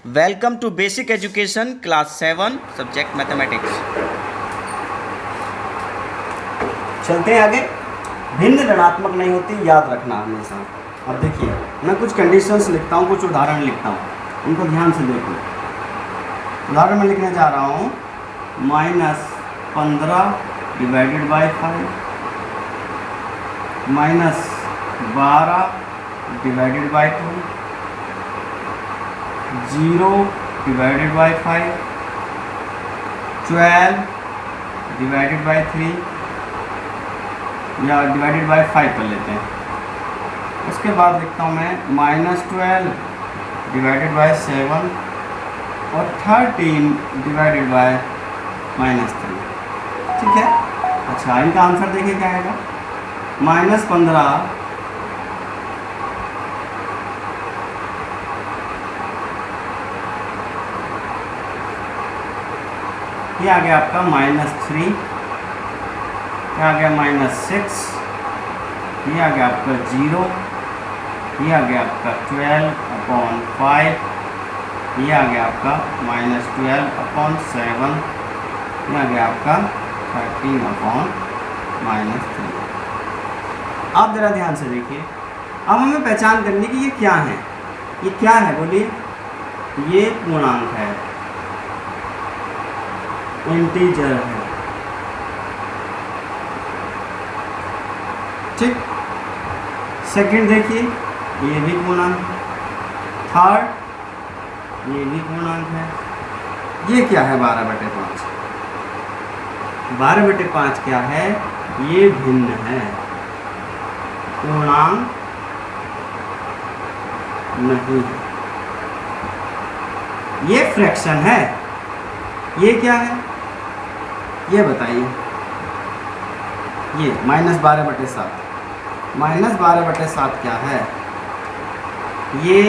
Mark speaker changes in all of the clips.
Speaker 1: Welcome to basic education class 7 subject mathematics. चलते हैं आगे। भिन्न ऋणात्मक नहीं होती, याद रखना हमेशा। अब देखिए, मैं कुछ कंडीशंस लिखता हूँ, कुछ उदाहरण लिखता हूँ, उनको ध्यान से देखो। उदाहरण में लिखने जा रहा हूँ -15 divided by 5, -12 divided by 2, 0 divided by 5, 12 divided by 3 या डिवाइडेड बाई 5 कर लेते हैं। उसके बाद लिखता हूँ मैं -12 डिवाइडेड बाई 7 और 13 डिवाइडेड बाई -3। ठीक है। अच्छा, इनका आंसर देखिए क्या आएगा। -15 ये आ गया आपका -3, ये आ गया -6, ये आ गया आपका 0, ये आ गया आपका 12/5, ये आ गया आपका -12/7, ये आ गया आपका 13/-3। आप जरा ध्यान से देखिए। अब हमें पहचान करनी कि ये क्या है। ये क्या है बोलिए। ये पूर्णांक है, इंटीजर है। ठीक। सेकंड देखिए, ये भी पूर्णांक है। थर्ड, ये भी पूर्णांक है। ये क्या है 12/5। 12/5 क्या है? ये भिन्न है, पूर्णांक नहीं है। ये फ्रैक्शन है। ये क्या है ये बताइए। ये -12/7। -12/7 क्या है? ये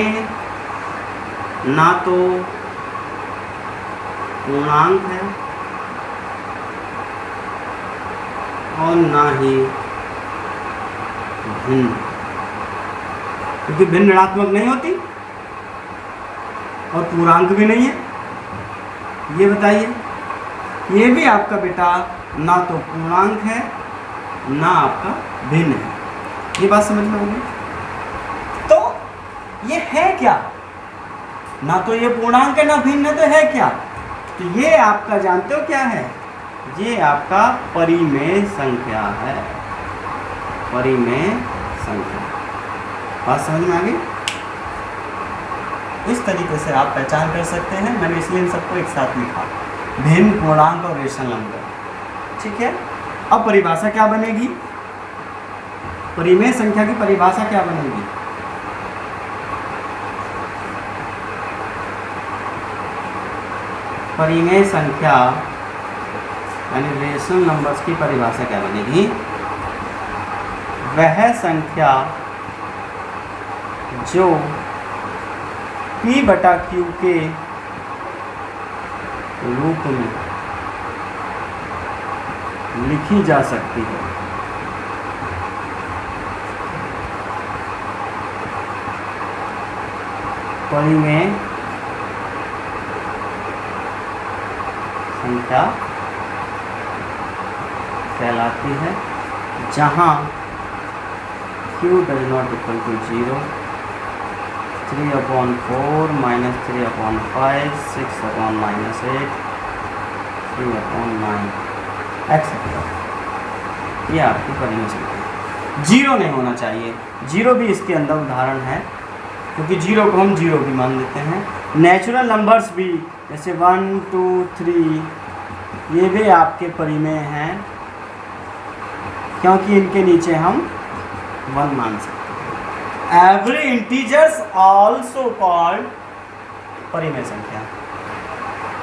Speaker 1: ना तो पूर्णांक है और ना ही भिन्न, क्योंकि भिन्न ऋणात्मक नहीं होती और पूर्णांक भी नहीं है। ये बताइए, ये भी आपका बेटा ना तो पूर्णांक है ना आपका भिन्न है। ये बात समझ में होगी। तो ये है क्या? ना तो ये पूर्णांक है ना भिन्न है, तो है क्या? तो ये आपका जानते हो क्या है? ये आपका परिमेय संख्या है। परिमेय संख्या। बात समझ में आ गई? इस तरीके से आप पहचान कर सकते हैं। मैंने इसलिए इन सबको एक साथ लिखा, भिन्न, पूर्णांक और रेशनल नंबर। ठीक है। अब परिभाषा क्या बनेगी? परिमेय संख्या की परिभाषा क्या बनेगी? परिमेय संख्या यानी रेशनल नंबर्स की परिभाषा क्या बनेगी? वह संख्या जो P/Q के रूप में लिखी जा सकती है। परिमेय संख्या कहलाती है जहां Q ≠ 0, 3/4 -3/5, 6/-8, 3/9 एक्सेट्रा। ये आपकी परिमेय संख्या। 0 नहीं होना चाहिए। 0 भी इसके अंदर उदाहरण है, क्योंकि 0 को हम 0 भी मान लेते हैं। नेचुरल नंबर्स भी जैसे 1, 2, 3 ये भी आपके परिमेय हैं, क्योंकि इनके नीचे हम 1 मान सकते हैं। एवरी इंटीजर्स आल्सो कॉल्ड परिमेय संख्या।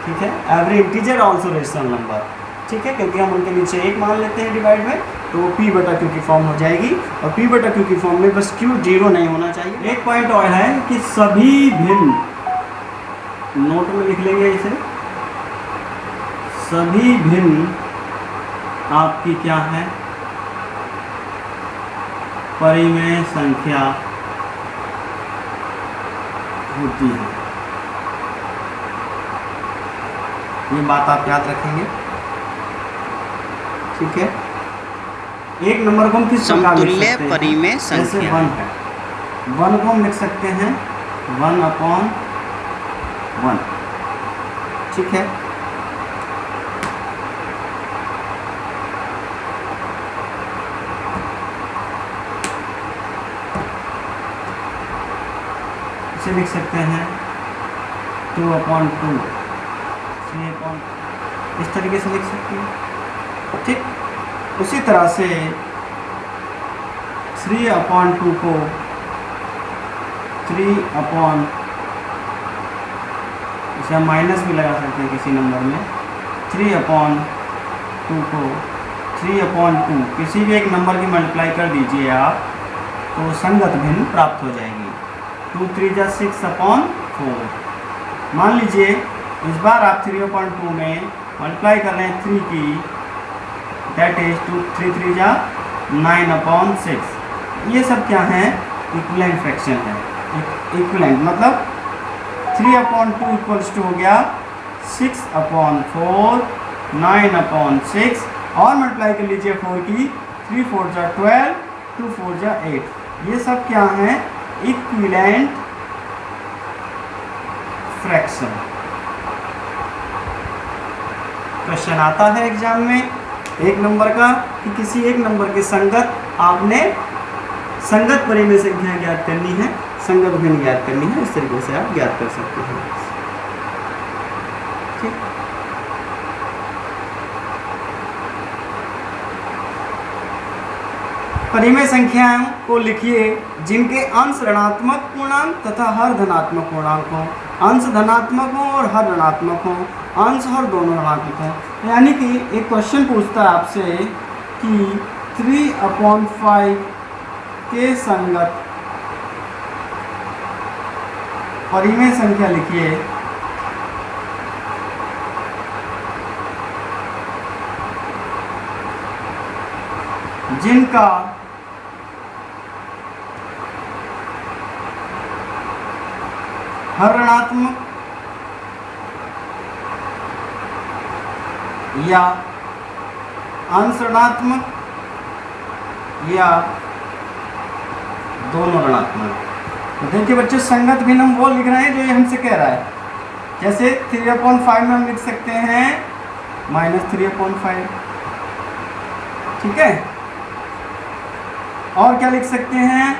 Speaker 1: ठीक है। Every integer also rational number. ठीक है, क्योंकि हम उनके नीचे 1 मान लेते हैं डिवाइड में, तो P/Q की फॉर्म हो जाएगी। और P/Q की फॉर्म में बस Q 0 नहीं होना चाहिए। एक पॉइंट और है कि सभी भिन्न, नोट में लिख लेंगे इसे, सभी भिन्न आपकी क्या है? परिमेय संख्या होती है। ये बात आप याद रखेंगे, ठीक है। एक नंबर को हम किस प्रकार लिख
Speaker 2: समतुल्य
Speaker 1: सकते हैं?
Speaker 2: परिमेय
Speaker 1: जैसे
Speaker 2: संख्या
Speaker 1: 1 है, 1 को हम लिख सकते हैं 1/1, ठीक है। इसे लिख सकते हैं 2/2, 3/, इस तरीके से लिख सकते हैं, ठीक। उसी तरह से 3/2 को 3/, इसे हम माइनस भी लगा सकते हैं किसी नंबर में, 3/2 को 3/2 किसी भी एक नंबर की मल्टीप्लाई कर दीजिए आप, तो संगत भिन्न प्राप्त हो जाएगी। 2 3 जा 6/4। मान लीजिए इस बार आप 3/2 में मल्टीप्लाई कर रहे हैं 3 की, दैट इज 2 3 3 जा 9/6। ये सब क्या है? इक्विवेलेंट फ्रैक्शन है। इक्विवेलेंट मतलब 3/2 इक्वल्स टू हो गया 6/4, 9/6 और मल्टीप्लाई कर लीजिए 4 की, 3 4 जा 12, 2 4 जा 8। ये सब क्या है? Equivalent fraction. क्वेश्चन आता है एग्जाम में एक नंबर का कि किसी एक नंबर के संगत आपने संगत परिमेय संख्या ज्ञात करनी है, संगत भिन्न ज्ञात करनी है। इस तरीके से आप ज्ञात कर सकते हैं, ठीक। परिमेय संख्याओं को लिखिए जिनके अंश ऋणात्मक पूर्णांक तथा हर धनात्मक पूर्णांक हो। अंश धनात्मक हो और हर ऋणात्मक हो, अंश और दोनों ऋणात्मक हो। यानी कि एक क्वेश्चन पूछता है आपसे कि 3/5 के संगत परिमेय संख्या लिखिए जिनका हर ऋणात्मक या अंश ऋणात्मक या दोनों ऋणात्मक। तो देखिए बच्चों, संगत भिन्न हम वो लिख रहे हैं जो ये हमसे कह रहा है। जैसे 3/5 में हम लिख सकते हैं -3/5, ठीक है। और क्या लिख सकते हैं?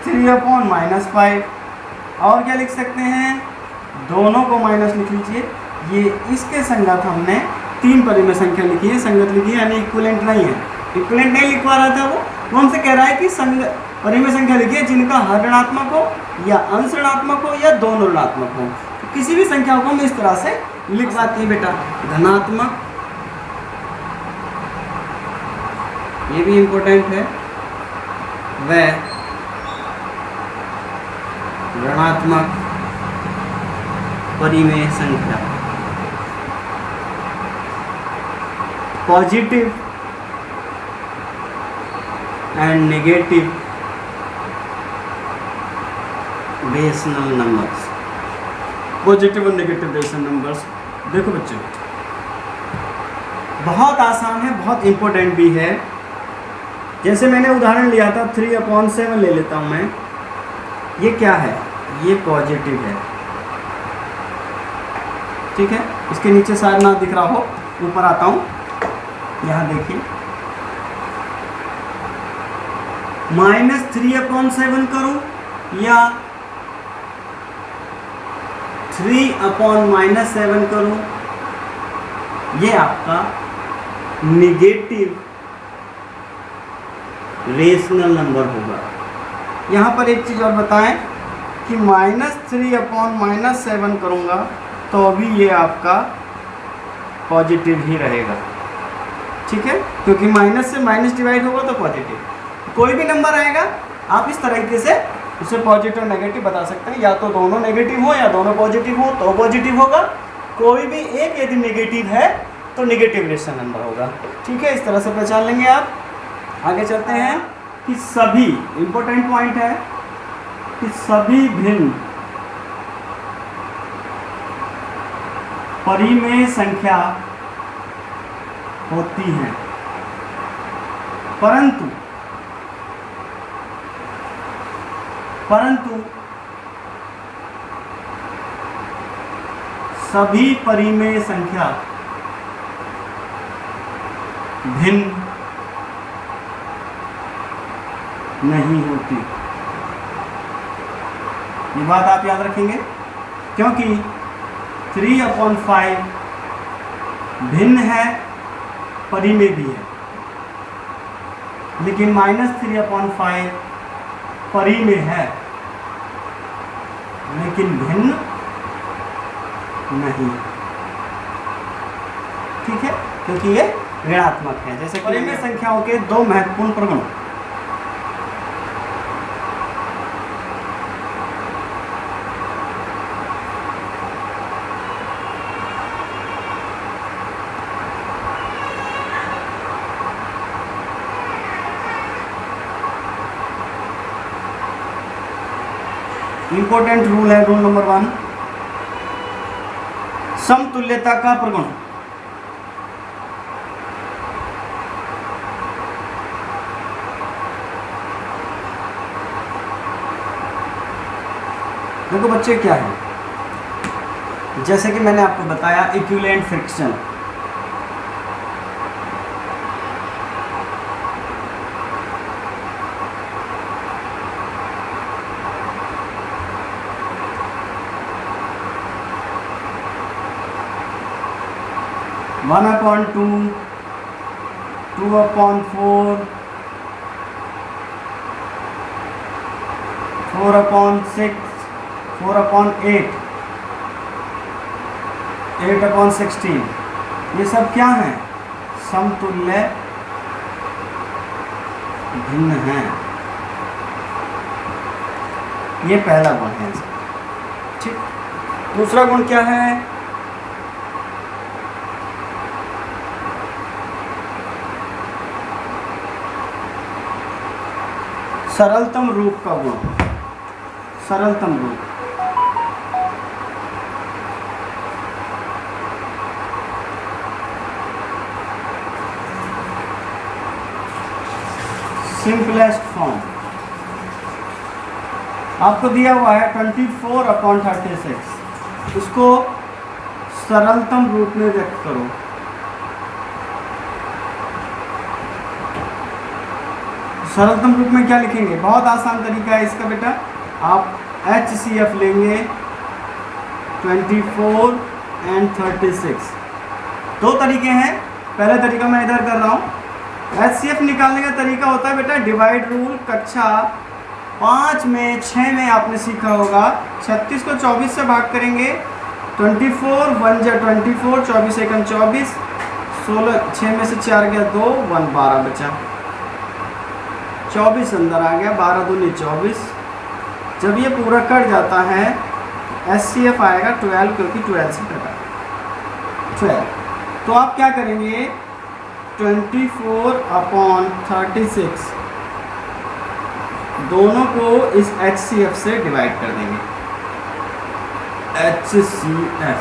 Speaker 1: 3/-5। और क्या लिख सकते हैं? दोनों को माइनस लिख लीजिए। ये इसके संगत हमने 3 परिमेय संख्या लिखी है, संगत लिखी है, यानी इक्विवेलेंट नहीं है। इक्विवेलेंट नहीं लिखवा रहा था वो हमसे कह रहा है कि संगत परिमेय संख्या लिखिए जिनका हर ऋणात्मक हो या अंश ऋणात्मक हो या दोनों ऋणात्मक हो। तो किसी भी संख्या को हम इस तरह से लिख सकते हैं बेटा। धनात्मक, ये भी इम्पोर्टेंट है, व ऋणात्मक परिमेय संख्या। Positive and negative rational numbers. Positive और नेगेटिव रेशनल नंबर्स। देखो बच्चों, बहुत आसान है, बहुत इंपॉर्टेंट भी है। जैसे मैंने उदाहरण लिया था 3/7 ले लेता हूं मैं। ये क्या है? ये पॉजिटिव है, ठीक है। इसके नीचे शायद ना दिख रहा हो, ऊपर आता हूं, यहां देखिए -3/7 करूं या 3/-7 करूं, ये आपका निगेटिव रेशनल नंबर होगा। यहाँ पर एक चीज़ और बताएं कि -3/-7 करूँगा तो भी ये आपका पॉजिटिव ही रहेगा, ठीक है, क्योंकि माइनस से माइनस डिवाइड होगा तो पॉजिटिव। कोई भी नंबर आएगा आप इस तरीके से उसे पॉजिटिव और नेगेटिव बता सकते हैं। या तो दोनों नेगेटिव हो या दोनों पॉजिटिव हो तो पॉजिटिव होगा। कोई भी एक यदि नेगेटिव है तो नेगेटिव रेशनल नंबर होगा, ठीक है। इस तरह से पहचान लेंगे आप। आगे चलते हैं कि सभी, इंपॉर्टेंट पॉइंट है कि सभी भिन्न परिमेय संख्या होती हैं, परंतु सभी परिमेय संख्या भिन्न नहीं होती। ये बात आप याद रखेंगे, क्योंकि 3/5 भिन्न है, परिमेय भी है, लेकिन -3/5 परिमेय है लेकिन भिन्न नहीं। ठीक है, क्योंकि ये ऋणात्मक है। जैसे परिमेय संख्याओं के दो महत्वपूर्ण प्रगुण, इंपॉर्टेंट रूल है, रूल नंबर 1, समतुल्यता का प्रगुण। देखो बच्चे क्या है, जैसे कि मैंने आपको बताया इक्विवेलेंट फ्रिक्शन, वन अपॉन 2, 2/4, 4/6, 4/8, 8/16, ये सब क्या है? समतुल्य भिन्न हैं। ये पहला गुण है। ठीक, दूसरा गुण क्या है? सरलतम रूप का गुण। सरलतम रूप, सिंपलेस्ट फॉर्म आपको दिया हुआ है 24/36, उसको सरलतम रूप में व्यक्त करो। सरलतम रूप में क्या लिखेंगे? बहुत आसान तरीका है इसका बेटा, आप HCF लेंगे 24 और 36। दो तरीके हैं, पहला तरीका मैं इधर कर रहा हूँ। HCF निकालने का तरीका होता है बेटा डिवाइड रूल। कक्षा 5 में 6 में आपने सीखा होगा। 36 को 24 से भाग करेंगे, 24 1 जा 24, 24 एकम 24, 16, 6 में से 4 गया 2, 1 12 बचा, 24 अंदर आ गया, 12 दूनी 24। जब ये पूरा कट जाता है HCF आएगा 12, क्योंकि 12 से कटा 12। तो आप क्या करेंगे? 24/36 दोनों को इस HCF से डिवाइड कर देंगे। HCF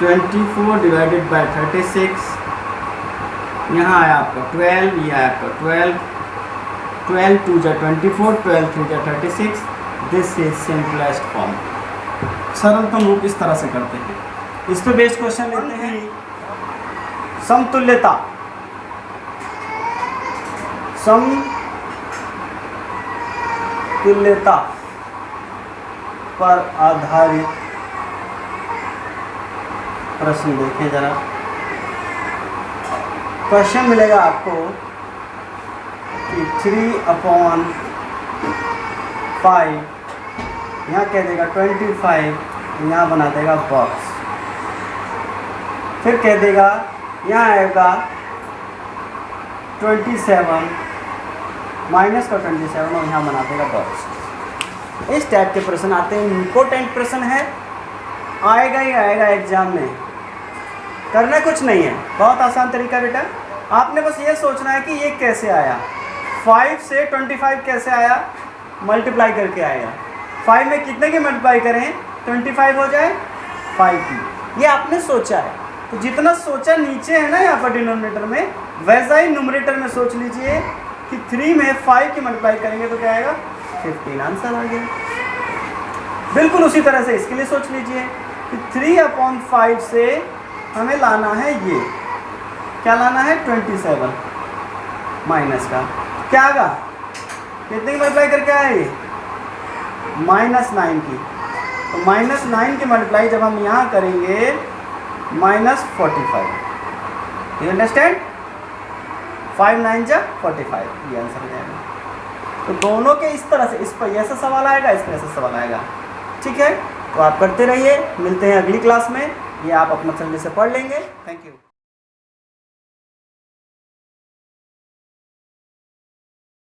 Speaker 1: 24 डिवाइडेड बाय 36, यहाँ आया आपका 12, ये आया आपका 12, 12 2 जा 24, 12 3 जा 36। This is simplest form. सरलतम रूप इस तरह से करते हैं। इस पे बेस्ड क्वेश्चन लेते हैं। समतुल्यता, समतुल्यता पर आधारित प्रश्न देखें जरा। क्वेश्चन मिलेगा आपको कि 3/5, यहाँ कह देगा 25, यहाँ बना देगा बॉक्स। फिर कह देगा यहाँ आएगा 27 माइनस का 27 और यहाँ बना देगा बॉक्स। इस टाइप के प्रश्न आते हैं। इम्पोर्टेंट प्रश्न है, आएगा ही आएगा एग्जाम में। करना कुछ नहीं है, बहुत आसान तरीका बेटा। आपने बस ये सोचना है कि ये कैसे आया, 5 से 25 कैसे आया, मल्टीप्लाई करके आएगा। 5 में कितने की मल्टीप्लाई करें 25 हो जाए 5 की। ये आपने सोचा है, तो जितना सोचा नीचे है ना यहाँ पर डिनोमिनेटर में, वैसा ही न्यूमरेटर में सोच लीजिए कि 3 में 5 की मल्टीप्लाई करेंगे तो क्या आएगा 15, आंसर आ गया। बिल्कुल उसी तरह से इसके लिए सोच लीजिए कि 3/5 से हमें लाना है ये, क्या लाना है 27 माइनस का, क्या आएगा कितने की मल्टीप्लाई करके आए ये -9 की। तो -9 की मल्टीप्लाई जब हम यहाँ करेंगे -45, यू अंडरस्टैंड, 5 9 जा 45, ये आंसर हो जाएगा। तो दोनों के इस तरह से, इस पर ऐसा सवाल आएगा, इस पर ऐसा सवाल आएगा, ठीक है। तो आप करते रहिए, मिलते हैं अगली क्लास में, ये आप अपना समझे से पढ़ लेंगे। Thank you.